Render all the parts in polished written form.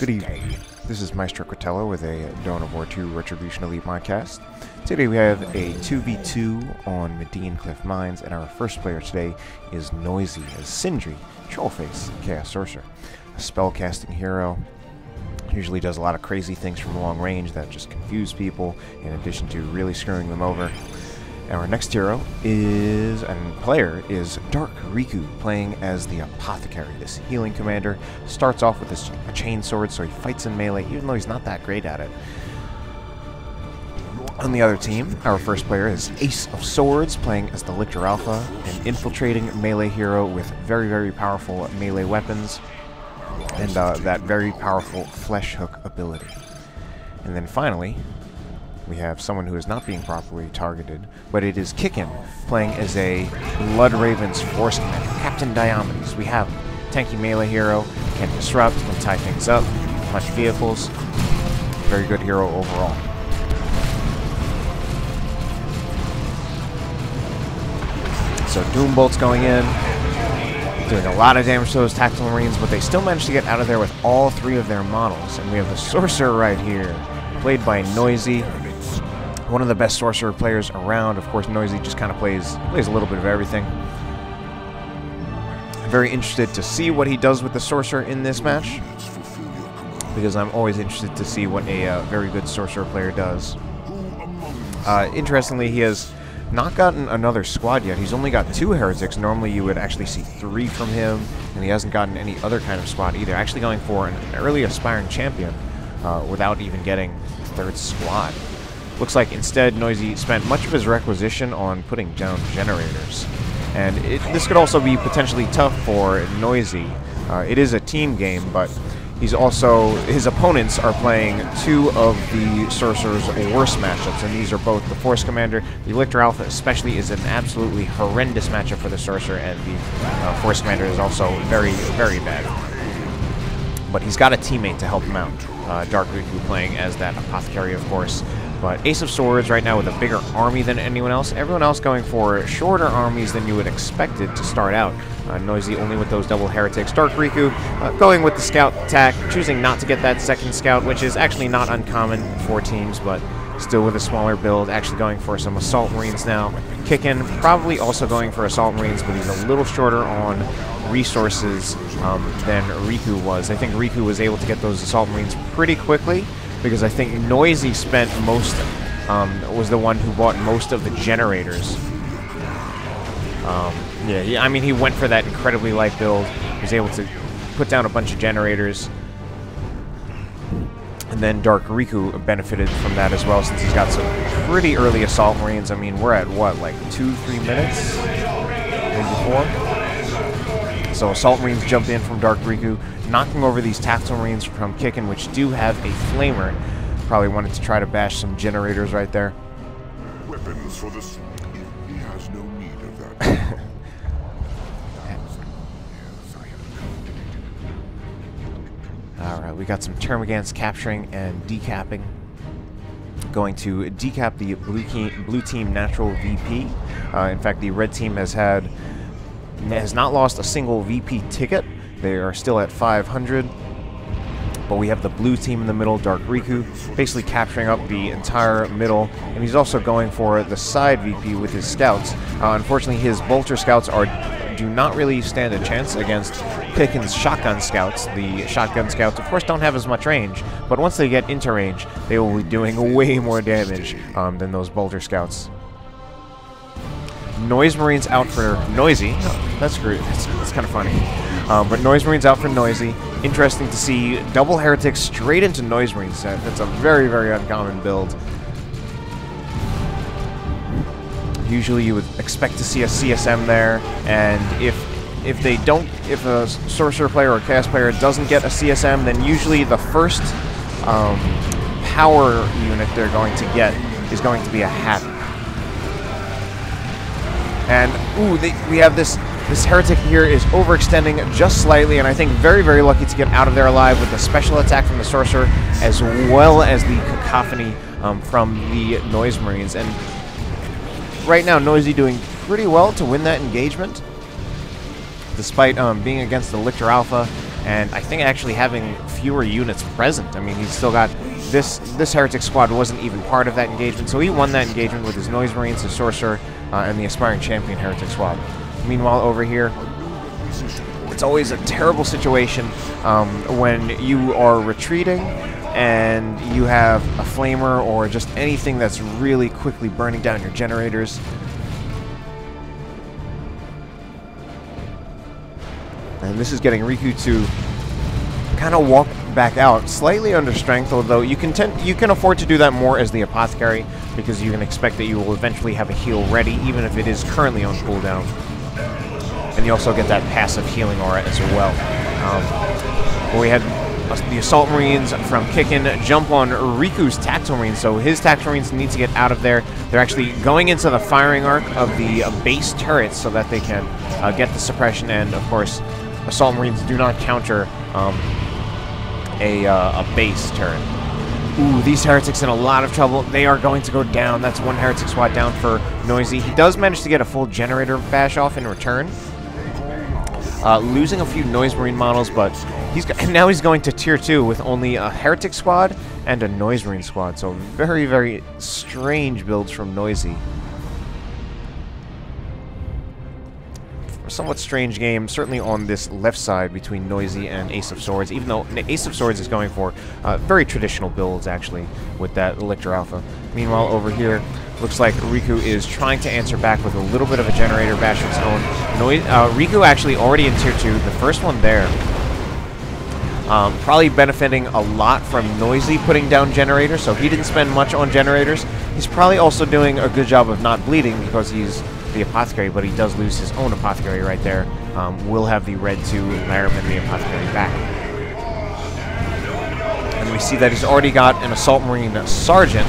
Good evening. This is Maestro Cotello with a Dawn of War 2 Retribution Elite podcast. Today we have a 2v2 on Medean Cliff Mines, and our first player today is Noisy as Sindri, Trollface, Chaos Sorcerer. A spellcasting hero. Usually does a lot of crazy things from long range that just confuse people, in addition to really screwing them over. Our next hero is, and player, is Dark Riku, playing as the Apothecary. This healing commander starts off with a chain sword, so he fights in melee, even though he's not that great at it. On the other team, our first player is Ace of Swords, playing as the Lictor Alpha, an infiltrating melee hero with very, very powerful melee weapons, and that very powerful flesh hook ability. And then finally, we have someone who is not being properly targeted, but it is Kickin, playing as a Blood Raven's Force Commander, Captain Diomedes. We have tanky melee hero, can disrupt, can tie things up, punch vehicles. Very good hero overall. So Doom Bolt's going in, doing a lot of damage to those Tactical Marines, but they still managed to get out of there with all three of their models. And we have the Sorcerer right here, played by Noisy. One of the best Sorcerer players around. Of course, Noisy just kind of plays a little bit of everything. I'm very interested to see what he does with the Sorcerer in this match, because I'm always interested to see what a very good Sorcerer player does. Interestingly, he has not gotten another squad yet. He's only got 2 heretics. Normally you would actually see 3 from him, and he hasn't gotten any other kind of squad either. Actually going for an early aspiring champion without even getting 3rd squad. Looks like instead Noisy spent much of his requisition on putting down generators. And this could also be potentially tough for Noisy. It is a team game, but his opponents are playing 2 of the Sorcerer's worst matchups, and these are both the Force Commander. The Lictor Alpha especially is an absolutely horrendous matchup for the Sorcerer, and the Force Commander is also very, very bad. But he's got a teammate to help him out. Dark Riku playing as that Apothecary, of course. But Ace of Swords right now with a bigger army than anyone else. Everyone else going for shorter armies than you would expect it to start out. Noisy only with those double heretics. Dark Riku going with the scout attack, choosing not to get that 2nd scout, which is actually not uncommon for teams, but still with a smaller build. Actually going for some Assault Marines now. Kickin probably also going for Assault Marines, but he's a little shorter on resources than Riku was. I think Riku was able to get those Assault Marines pretty quickly, because I think Noisy spent most, was the one who bought most of the generators. I mean, he went for that incredibly light build. He was able to put down a bunch of generators. And then Dark Riku benefited from that as well, since he's got some pretty early Assault Marines. I mean, we're at what, like 2-3 minutes? Maybe 4? So Assault Marines jump in from Dark Riku, knocking over these Tactical Marines from Kickin, which do have a Flamer. Probably wanted to try to bash some generators right there. Weapons for the sword. He has no need of that. Alright, we got some Termagants capturing and decapping. Going to decap the blue team natural VP. In fact, the red team has not lost a single VP ticket. They are still at 500. But we have the blue team in the middle, Dark Riku, basically capturing up the entire middle. And he's also going for the side VP with his scouts. Unfortunately, his bolter scouts do not really stand a chance against Kickin's shotgun scouts. The shotgun scouts, of course, don't have as much range, but once they get into range, they will be doing way more damage than those bolter scouts. Noise Marines out for Noisy. Oh, that's great. That's kind of funny. But Noise Marines out for Noisy. Interesting to see double heretics straight into Noise Marines. That's a very, very uncommon build. Usually you would expect to see a CSM there, and if a Sorcerer player or a Chaos player doesn't get a CSM, then usually the first power unit they're going to get is going to be a Hat. And we have this heretic here is overextending just slightly, and I think very, very lucky to get out of there alive with the special attack from the Sorcerer, as well as the cacophony from the Noise Marines. And right now, Noisy doing pretty well to win that engagement, despite being against the Lictor Alpha and I think actually having fewer units present. I mean, he's still got this Heretic squad wasn't even part of that engagement, so he won that engagement with his Noise Marines, his Sorcerer, and the Aspiring Champion Heretic squad. Meanwhile, over here, it's always a terrible situation when you are retreating and you have a Flamer or just anything that's really quickly burning down your generators. And this is getting Riku to kind of walk back out, slightly under strength, although you can afford to do that more as the Apothecary, because you can expect that you will eventually have a heal ready, even if it is currently on cooldown. And you also get that passive healing aura as well. We had the Assault Marines from Kickin jump on Riku's Tactical Marines, so his Tactical Marines need to get out of there. They're actually going into the firing arc of the base turrets so that they can get the suppression, and of course, Assault Marines do not counter a base turret. Ooh, these Heretics in a lot of trouble. They are going to go down. That's one Heretic squad down for Noisy. He does manage to get a full generator bash off in return. Losing a few Noise Marine models, but now he's going to Tier 2 with only a Heretic squad and a Noise Marine squad. So very, very strange builds from Noisy. Somewhat strange game, certainly on this left side between Noisy and Ace of Swords, even though Ace of Swords is going for very traditional builds, actually, with that Lictor Alpha. Meanwhile, over here, looks like Riku is trying to answer back with a little bit of a generator bash of his own. Riku actually already in Tier 2, the first one there. Probably benefiting a lot from Noisy putting down generators, so he didn't spend much on generators. He's probably also doing a good job of not bleeding because he's the Apothecary, but he does lose his own Apothecary right there. Will have the red 2 Laramie the Apothecary back. And we see that he's already got an Assault Marine Sergeant,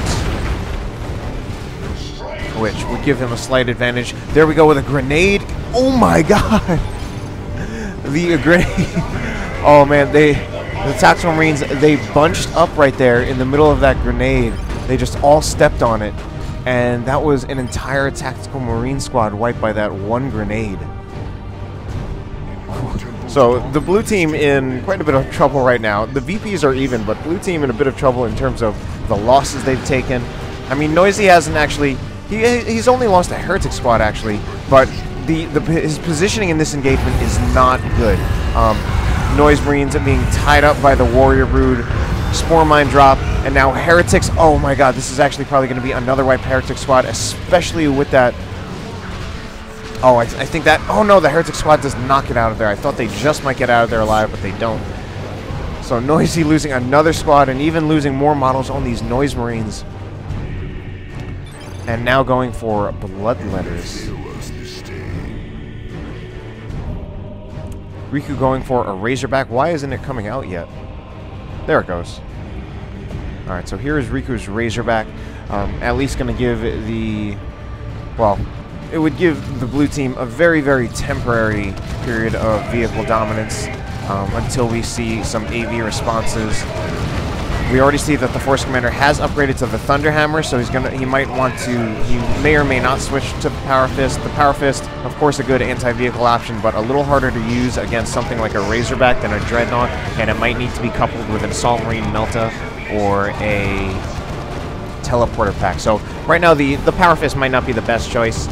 which would give him a slight advantage. There we go with a grenade. Oh my god! The grenade. Oh man, the Tactical Marines, they bunched up right there in the middle of that grenade. They just all stepped on it. And that was an entire Tactical Marine squad wiped by that one grenade. So the blue team in quite a bit of trouble right now. The VPs are even, but blue team in a bit of trouble in terms of the losses they've taken. I mean, Noisy hasn't actually... He's only lost a Heretic squad, actually, but his positioning in this engagement is not good. Noise Marines are being tied up by the Warrior Brood. Spore Mine drop, and now Heretics. Oh my god, this is actually probably going to be another wipe Heretic squad, especially with that. Oh, I think that. Oh no, the Heretic squad does not get out of there. I thought they just might get out of there alive, but they don't. So Noisy losing another squad and even losing more models on these Noise Marines. And now going for Bloodletters. Riku going for a Razorback. Why isn't it coming out yet? There it goes. Alright, so here is Riku's Razorback. At least going to give the... Well, it would give the blue team a very, very temporary period of vehicle dominance until we see some AV responses. We already see that the Force Commander has upgraded to the Thunderhammer, so he might want to... He may or may not switch to the Power Fist. The Power Fist, of course, a good anti-vehicle option, but a little harder to use against something like a Razorback than a Dreadnought, and it might need to be coupled with an Assault Marine Melta or a Teleporter Pack. So right now, the Power Fist might not be the best choice.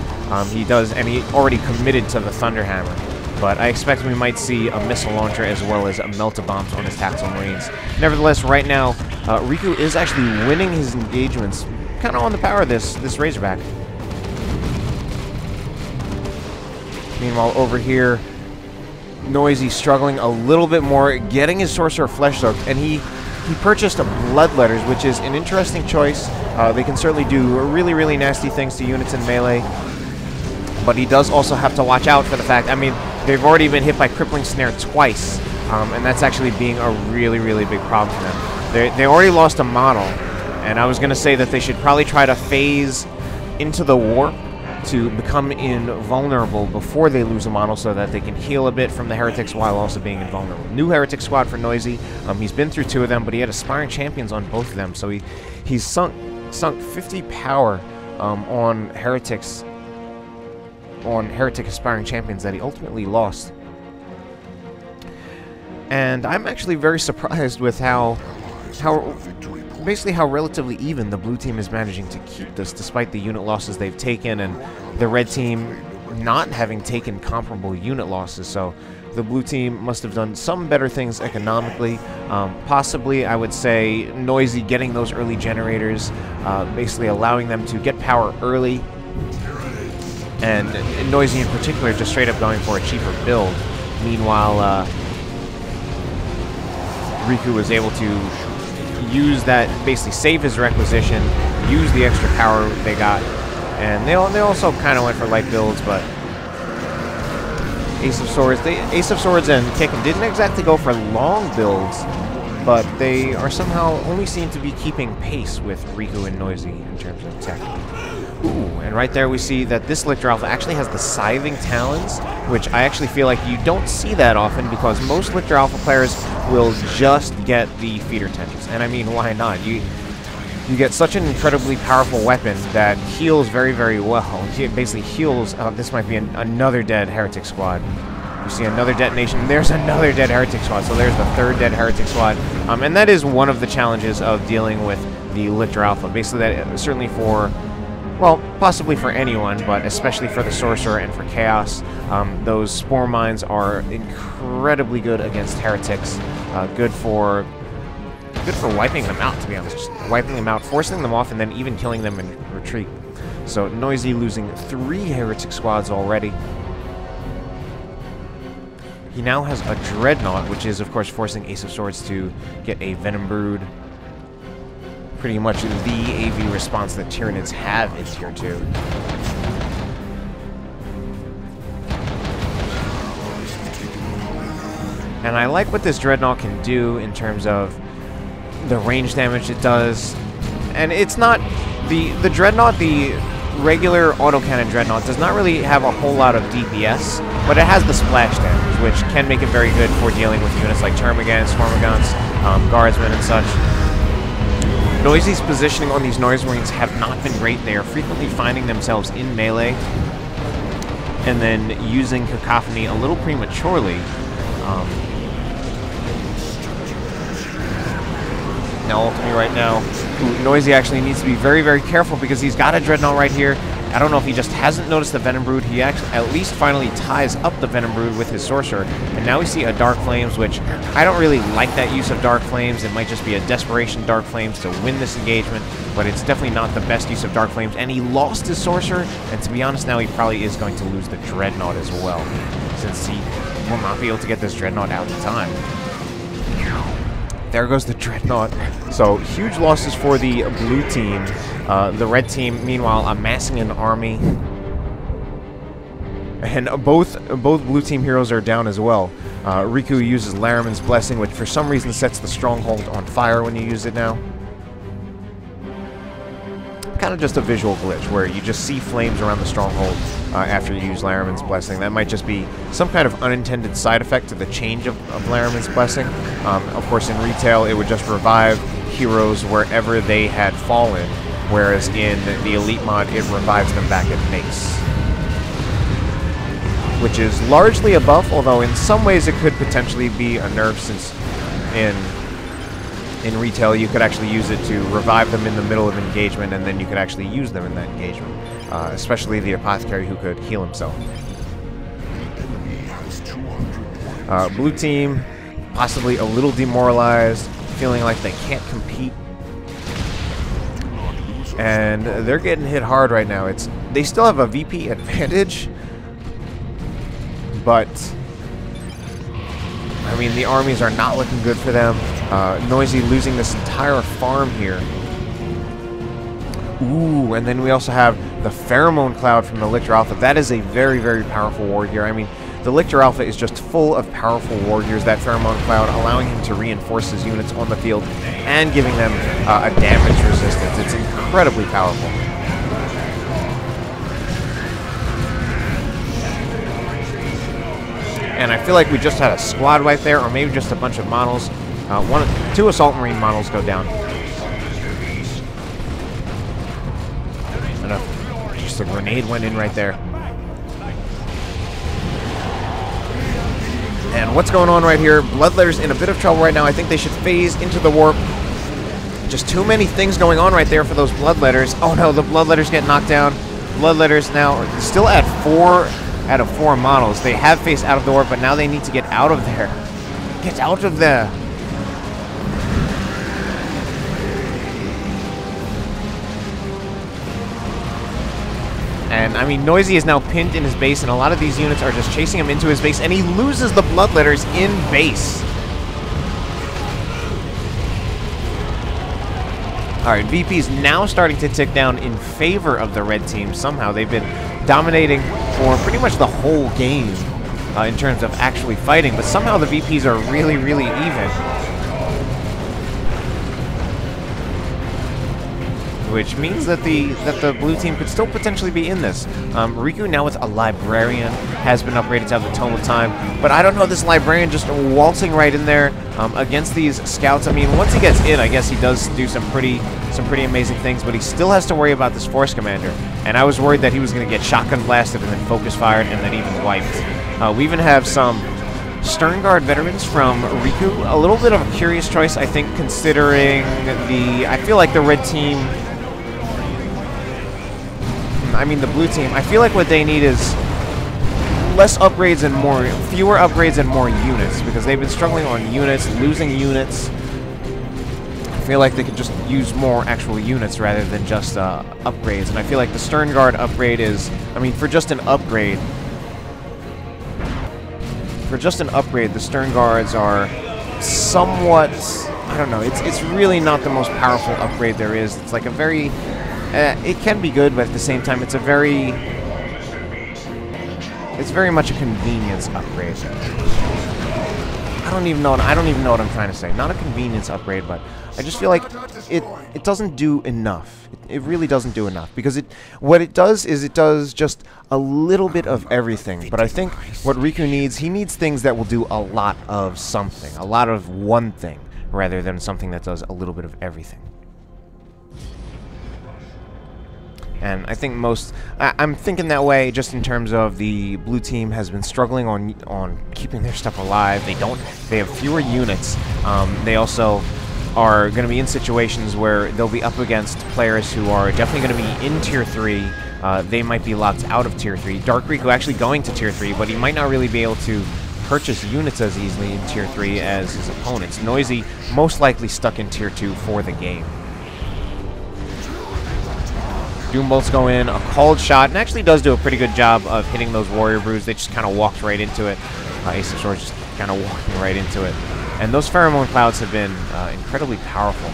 He already committed to the Thunderhammer. But I expect we might see a missile launcher as well as a Melta-Bombs on his Tactical Marines. Nevertheless, right now, Riku is actually winning his engagements, kind of on the power of this Razorback. Meanwhile, over here, Noisy struggling a little bit more, getting his Sorcerer Flesh-Soaked, and he purchased a Bloodletters, which is an interesting choice. They can certainly do really, really nasty things to units in melee. But he does also have to watch out for the fact, I mean, they've already been hit by Crippling Snare twice, and that's actually being a really, really big problem for them. They already lost a model, and I was going to say that they should probably try to phase into the warp to become invulnerable before they lose a model so that they can heal a bit from the Heretics while also being invulnerable. New Heretic squad for Noisy. He's been through 2 of them, but he had Aspiring Champions on both of them, so he's sunk 50 power on Heretic Aspiring Champions that he ultimately lost. And I'm actually very surprised with how basically how relatively even the blue team is managing to keep this, despite the unit losses they've taken, and the red team not having taken comparable unit losses. So the blue team must have done some better things economically. Possibly, I would say, Noisy getting those early generators, basically allowing them to get power early, and Noisy in particular just straight up going for a cheaper build. Meanwhile, Riku was able to use that, basically save his requisition, use the extra power they got, and they also kind of went for light builds, but Ace of Swords and Kickin didn't exactly go for long builds, but they are somehow only seem to be keeping pace with Riku and Noisy in terms of tech. Ooh, and right there we see that this Lictor Alpha actually has the Scything Talons, which I actually feel like you don't see that often because most Lictor Alpha players will just get the Feeder Tendrils. And I mean, why not? You get such an incredibly powerful weapon that heals very, very well. It basically heals. This might be another dead Heretic squad. You see another detonation. There's another dead Heretic squad. So there's the third dead Heretic squad. And that is one of the challenges of dealing with the Lictor Alpha. Basically, that certainly for, well, possibly for anyone, but especially for the Sorcerer and for Chaos, those Spore Mines are incredibly good against Heretics. Good for wiping them out, to be honest. Just wiping them out, forcing them off, and then even killing them in retreat. So Noisy losing 3 Heretic squads already. He now has a Dreadnought, which is, of course, forcing Ace of Swords to get a Venom Brood. Pretty much the AV response that Tyranids have in Tier 2. And I like what this Dreadnought can do in terms of the range damage it does. And it's not... The Dreadnought, the regular autocannon Dreadnought, does not really have a whole lot of DPS, but it has the splash damage, which can make it very good for dealing with units like Termagants, Swarmagants, Guardsmen, and such. Noisy's positioning on these Noise Marines have not been great. They are frequently finding themselves in melee and then using Cacophony a little prematurely. Now, ultimately, right now, Noisy actually needs to be very, very careful because he's got a Dreadnought right here. I don't know if he just hasn't noticed the Venom Brood. He actually at least finally ties up the Venom Brood with his Sorcerer. And now we see a Dark Flames, which I don't really like that use of Dark Flames. It might just be a desperation Dark Flames to win this engagement, but it's definitely not the best use of Dark Flames. And he lost his Sorcerer, and to be honest, now he probably is going to lose the Dreadnought as well, since he will not be able to get this Dreadnought out in time. There goes the Dreadnought. So, huge losses for the blue team. The red team, meanwhile, amassing an army. And both blue team heroes are down as well. Riku uses Laraman's Blessing, which for some reason sets the stronghold on fire when you use it now. Kind of just a visual glitch where you just see flames around the stronghold after you use Laraman's Blessing. That might just be some kind of unintended side effect to the change of Laraman's Blessing. Of course, in retail, it would just revive heroes wherever they had fallen, whereas in the Elite mod, it revives them back at base. Which is largely a buff, although in some ways it could potentially be a nerf, since in retail, you could actually use it to revive them in the middle of engagement, and then you could actually use them in that engagement. Especially the Apothecary, who could heal himself. Blue team, possibly a little demoralized, feeling like they can't compete. And they're getting hit hard right now. They still have a VP advantage, but I mean, the armies are not looking good for them. Noisy losing this entire farm here. Ooh, and then we also have the Pheromone Cloud from the Lictor Alpha. That is a very, very powerful warrior. I mean, the Lictor Alpha is just full of powerful warriors. That Pheromone Cloud allowing him to reinforce his units on the field and giving them a damage resistance. It's incredibly powerful. And I feel like we just had a squad wipe there, or maybe just a bunch of models. 2 Assault Marine models go down. And just a grenade went in right there. And what's going on right here? Bloodletter's in a bit of trouble right now. I think they should phase into the warp. Just too many things going on right there for those Bloodletters. Oh no, the Bloodletters get knocked down. Bloodletters now still at 4 out of 4 models. They have phased out of the warp, but now they need to get out of there. Get out of there. And, I mean, Noisy is now pinned in his base, and a lot of these units are just chasing him into his base, and he loses the Bloodletters in base. Alright, VP's now starting to tick down in favor of the red team. Somehow they've been dominating for pretty much the whole game in terms of actually fighting, but somehow the VPs are really, really even. Which means that the blue team could still potentially be in this. Riku now with a Librarian has been upgraded to have the Tome of Time, but I don't know, this Librarian just waltzing right in there against these scouts. I mean, once he gets in, I guess he does do some pretty amazing things, but he still has to worry about this Force Commander. And I was worried that he was going to get shotgun blasted and then focus fired and then even wiped. We even have some Stern Guard veterans from Riku. A little bit of a curious choice, I think, considering I feel like the red team, I mean the blue team, I feel like what they need is fewer upgrades and more units, because they've been struggling on units, losing units. I feel like they could just use more actual units rather than just upgrades, and I feel like the Stern Guard upgrade is, I mean, for just an upgrade, the Stern Guards are somewhat, I don't know, it's really not the most powerful upgrade there is. It's like a very, it can be good, but at the same time, it's very much a convenience upgrade. I don't even know what I'm trying to say. Not a convenience upgrade, but I just feel like it doesn't do enough. It really doesn't do enough, because what it does is it does just a little bit of everything. But I think what Riku needs, he needs things that will do a lot of something, a lot of one thing, rather than something that does a little bit of everything. And I think I'm thinking that way just in terms of the blue team has been struggling on keeping their stuff alive. They have fewer units. They also are going to be in situations where they'll be up against players who are definitely going to be in Tier 3. They might be locked out of Tier 3. Dark Riku actually going to Tier 3, but he might not really be able to purchase units as easily in Tier 3 as his opponents. Noisy most likely stuck in Tier 2 for the game. Doombolts go in, a called shot, and actually does do a pretty good job of hitting those Warrior Brews. They just kind of walked right into it. Ace of Swords just kind of walking right into it. And those Pheromone Clouds have been incredibly powerful.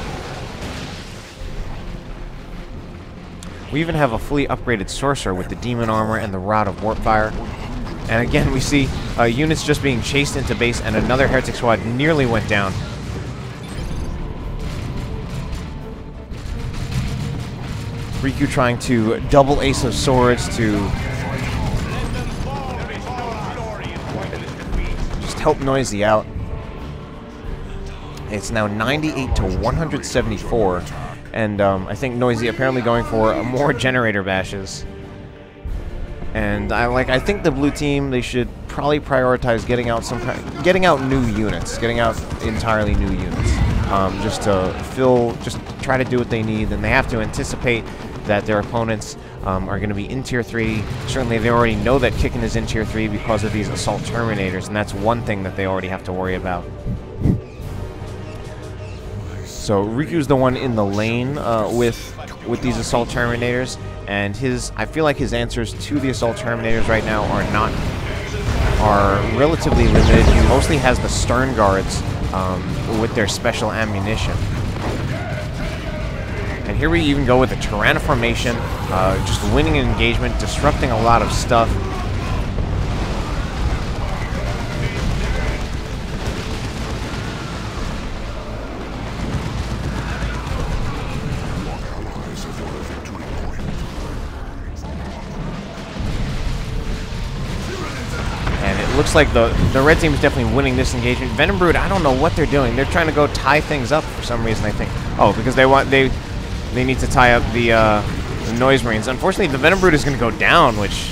We even have a fully upgraded Sorcerer with the Demon Armor and the Rod of Warpfire. And again, we see units just being chased into base, and another Heretic Squad nearly went down. Riku trying to double Ace of Swords to just help Noisy out. It's now 98 to 174, and I think Noisy apparently going for more generator bashes. And I think the blue team, they should probably prioritize getting out new units, getting out entirely new units, just to try to do what they need. And they have to anticipate that their opponents are going to be in Tier 3. Certainly they already know that Kickin is in Tier 3 because of these Assault Terminators, and that's one thing that they already have to worry about. So Riku's the one in the lane with these Assault Terminators, and I feel like his answers to the Assault Terminators right now are relatively limited. He mostly has the Stern Guards with their special ammunition. And here we even go with the Tyranna formation, just winning an engagement, disrupting a lot of stuff. And it looks like the red team is definitely winning this engagement. Venom Brood, I don't know what they're doing. They're trying to go tie things up for some reason, I think. Oh, because they need to tie up the Noise Marines. Unfortunately, the Venom Brood is going to go down, which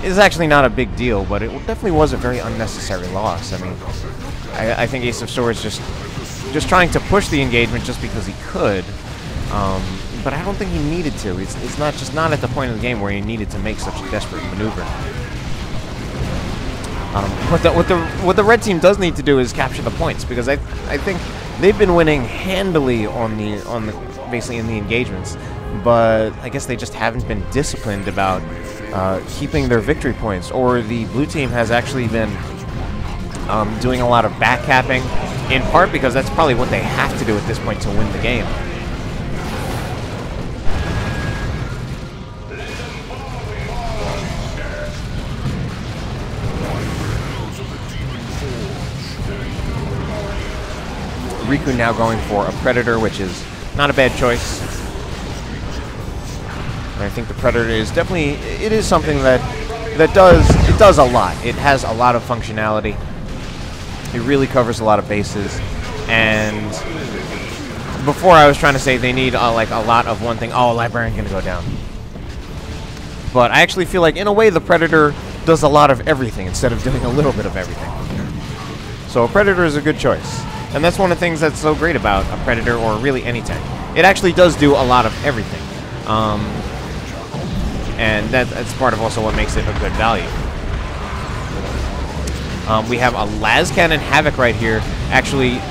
is actually not a big deal, but it definitely was a very unnecessary loss. I mean, I think Ace of Swords just trying to push the engagement just because he could, but I don't think he needed to. It's not at the point of the game where he needed to make such a desperate maneuver. What the red team does need to do is capture the points, because I think they've been winning handily on the basically in the engagements, but I guess they just haven't been disciplined about keeping their victory points, or the blue team has actually been doing a lot of backcapping, in part because that's probably what they have to do at this point to win the game. Riku now going for a Predator, which is not a bad choice. And I think the Predator is definitely, it is something that does a lot. It has a lot of functionality. It really covers a lot of bases. And before I was trying to say they need like a lot of one thing. Oh, Librarian gonna go down. But I actually feel like in a way the Predator does a lot of everything instead of doing a little bit of everything. So a Predator is a good choice. And that's one of the things that's so great about a Predator, or really any tank. It actually does do a lot of everything. And that's part of also what makes it a good value. We have a Las Cannon Havoc right here, actually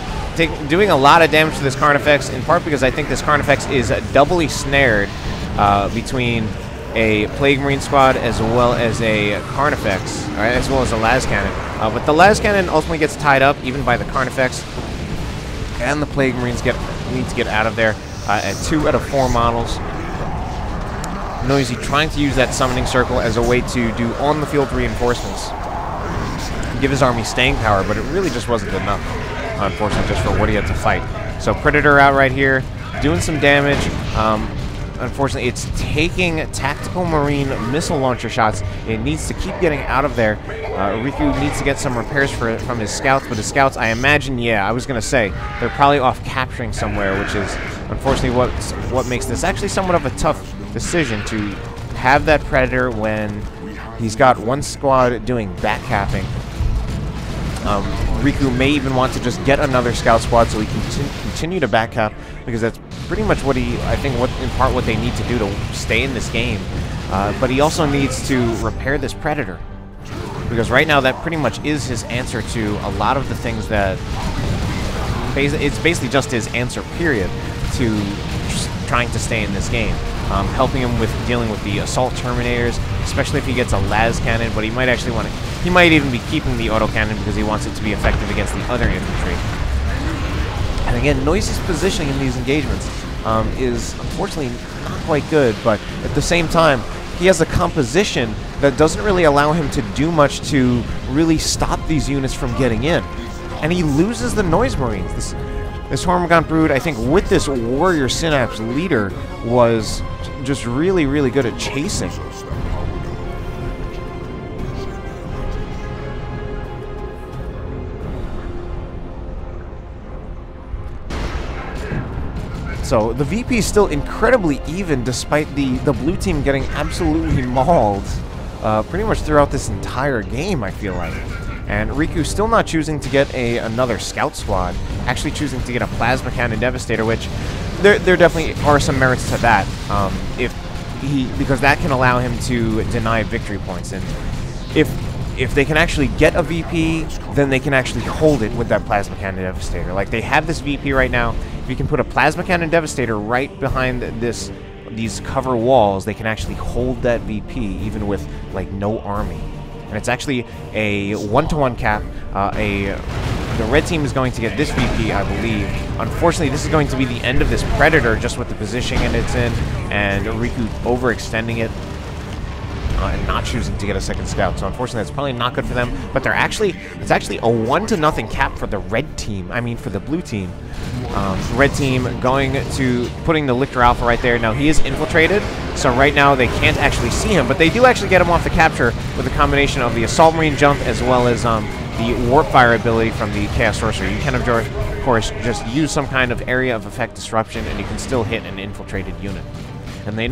doing a lot of damage to this Carnifex, in part because I think this Carnifex is doubly snared between a Plague Marine squad as well as a Carnifex, right, as well as a Las Cannon. But the Las Cannon ultimately gets tied up even by the Carnifex, and the Plague Marines need to get out of there at 2 out of 4 models. Noisy trying to use that Summoning Circle as a way to do on-the-field reinforcements, give his army staying power, but it really just wasn't enough, unfortunately, just for what he had to fight. So Predator out right here, doing some damage. Unfortunately, it's taking tactical Marine missile launcher shots. It needs to keep getting out of there. Riku needs to get some repairs from his scouts, but his scouts, I imagine, yeah, I was going to say, they're probably off capturing somewhere, which is unfortunately what makes this actually somewhat of a tough decision, to have that Predator when he's got one squad doing backcapping. Riku may even want to just get another scout squad so he can continue to backcap, because that's pretty much what I think in part what they need to do to stay in this game. But he also needs to repair this Predator, because right now that pretty much is his answer to a lot of the things that it's basically just his answer period to just trying to stay in this game. Helping him with dealing with the Assault Terminators, especially if he gets a Las Cannon, but he might actually want to, he might even be keeping the Auto Cannon because he wants it to be effective against the other infantry. And again, Noisy's positioning in these engagements is unfortunately not quite good, but at the same time, he has a composition that doesn't really allow him to do much to really stop these units from getting in. And he loses the Noise Marines. This Hormigaunt Brood, I think, with this Warrior Synapse leader, was just really, really good at chasing. So the VP is still incredibly even, despite the blue team getting absolutely mauled pretty much throughout this entire game, I feel like. And Riku's still not choosing to get another scout squad, actually choosing to get a Plasma Cannon Devastator, which there definitely are some merits to that, because that can allow him to deny victory points. And if they can actually get a VP, then they can actually hold it with that Plasma Cannon Devastator. Like, they have this VP right now. If you can put a Plasma Cannon Devastator right behind these cover walls, they can actually hold that VP even with like no army. And it's actually a 1-to-1 cap. The red team is going to get this VP, I believe. Unfortunately, this is going to be the end of this Predator, just with the positioning it's in, and Riku overextending it and not choosing to get a second scout. So unfortunately, that's probably not good for them. But it's actually a 1-to-0 cap for the red team. I mean, for the blue team. Red team going to putting the Lictor Alpha right there. Now, he is infiltrated, so right now they can't actually see him, but they do actually get him off the capture with a combination of the Assault Marine jump as well as the Warp Fire ability from the Chaos Sorcerer. You can, of course, just use some kind of area of effect disruption, and you can still hit an infiltrated unit. And they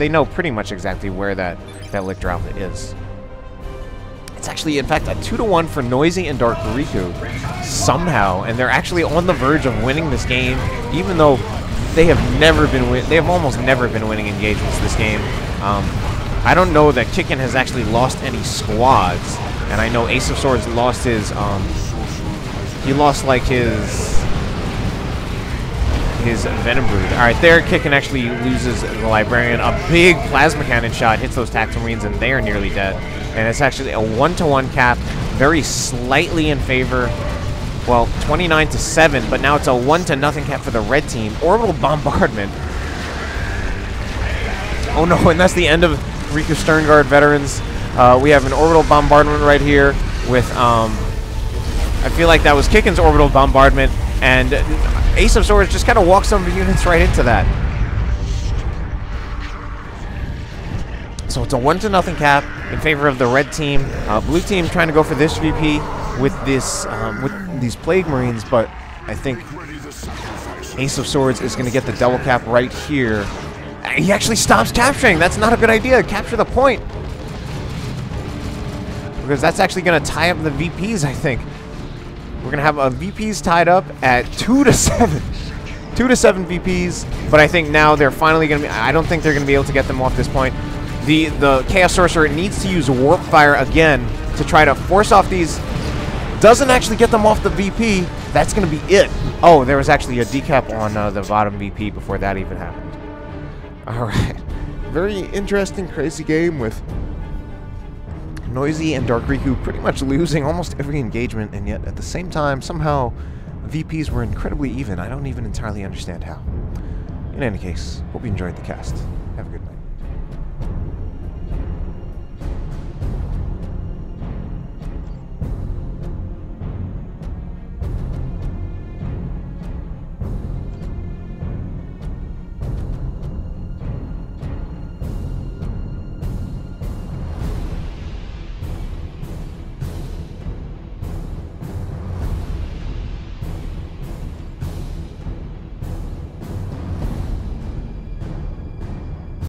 know pretty much exactly where that Lictor Alpha is. It's actually, in fact, a 2-1 for Noisy and Dark Riku somehow, and they're actually on the verge of winning this game, even though they have almost never been winning engagements this game. I don't know that Kickin has actually lost any squads, and I know Ace of Swords lost his, he lost like his Venom Brood. Alright, there Kickin actually loses the Librarian. A big Plasma Cannon shot hits those Tactical Marines, and they are nearly dead. And it's actually a 1-to-1 cap, very slightly in favor. Well, 29-7, but now it's a 1-0 cap for the red team. Orbital Bombardment. Oh no, and that's the end of Riku Sternguard Veterans. We have an Orbital Bombardment right here with, I feel like that was Kickin's Orbital Bombardment, and Ace of Swords just kind of walks some of the units right into that. So it's a 1-0 cap in favor of the red team. Blue team trying to go for this VP with this with these Plague Marines, but I think Ace of Swords is going to get the double cap right here. He actually stops capturing. That's not a good idea. Capture the point, because that's actually going to tie up the VPs, I think. We're going to have a VPs tied up at 2-7. 2-7 VPs, but I think now they're finally going to be... I don't think they're going to be able to get them off this point. The Chaos Sorcerer needs to use Warp Fire again to try to force off these. Doesn't actually get them off the VP. That's going to be it. Oh, there was actually a decap on the bottom VP before that even happened. Alright. Very interesting, crazy game with Noisy and Dark Riku pretty much losing almost every engagement, and yet at the same time, somehow, VPs were incredibly even. I don't even entirely understand how. In any case, hope you enjoyed the cast.